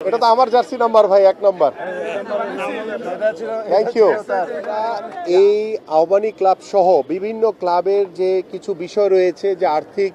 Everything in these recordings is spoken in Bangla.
এটা তো আমার জার্সি নাম্বার ভাই, 1 নাম্বার। Thank you. এই আহ্বানী ক্লাব সহ বিভিন্ন ক্লাবের যে কিছু বিষয় রয়েছে, যে আর্থিক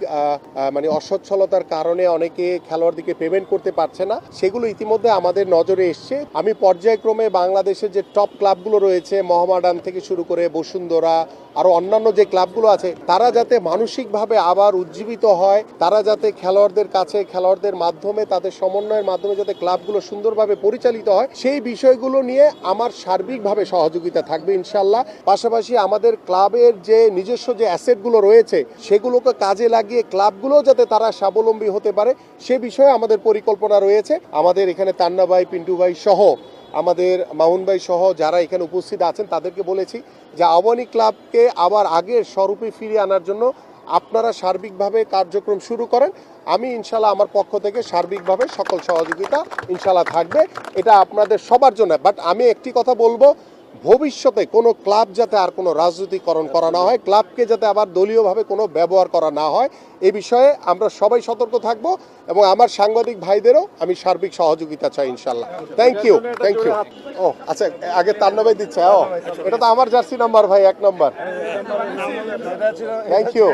মানে অসচ্ছলতার কারণে অনেকে খেলোয়াড়দেরকে পেমেন্ট করতে পারছে না, সেগুলো ইতিমধ্যে আমাদের নজরে এসছে। আমি পর্যায়ক্রমে বাংলাদেশের যে টপ ক্লাবগুলো রয়েছে, মোহামেডান থেকে শুরু করে বসুন্ধরা, আরো অন্যান্য যে ক্লাবগুলো আছে, তারা যাতে মানসিকভাবে আবার উজ্জীবিত হয়, তারা যাতে খেলোয়াড়দের কাছে, খেলোয়াড়দের মাধ্যমে, তাদের সমন্বয়ের মাধ্যমে যাতে ক্লাবগুলো সুন্দরভাবে পরিচালিত হয়, সেই বিষয়গুলো নিয়ে আমার সার্বিকভাবে সহযোগিতা থাকবে ইনশাল্লাহ। পাশাপাশি আমাদের ক্লাবের যে নিজস্ব যে অ্যাসেটগুলো রয়েছে, সেগুলোকে কাজে লাগিয়ে ক্লাবগুলো যাতে তারা স্বাবলম্বী হতে পারে, সে বিষয়ে আমাদের পরিকল্পনা রয়েছে। আমাদের এখানে তান্না ভাই, পিন্টু ভাই সহ, আমাদের মামুন ভাই সহ যারা এখানে উপস্থিত আছেন, তাদেরকে বলেছি যে আহ্বানী ক্লাবকে আবার আগের স্বরূপে ফিরিয়ে আনার জন্য আপনারা সার্বিকভাবে কার্যক্রম শুরু করেন। আমি ইনশাল্লাহ আমার পক্ষ থেকে সার্বিকভাবে সকল সহযোগিতা ইনশাল্লাহ থাকবে, এটা আপনাদের সবার জন্য। বাট আমি একটি কথা বলবো, ভবিষ্যতে কোনো ক্লাব যাতে আর কোনো রাজনীতিকরণ করা না হয়, ক্লাবকে যাতে আবার দলীয়ভাবে কোনো ব্যবহার করা না হয়, এ বিষয়ে আমরা সবাই সতর্ক থাকব, এবং আমার সাংবাদিক ভাইদেরও আমি সার্বিক সহযোগিতা চাই ইনশাল্লাহ। Thank you, thank you. ও আচ্ছা, আগে তান্না ভাই দিচ্ছে। ও এটা তো আমার জার্সি নাম্বার ভাই, 1 নাম্বার। Thank you.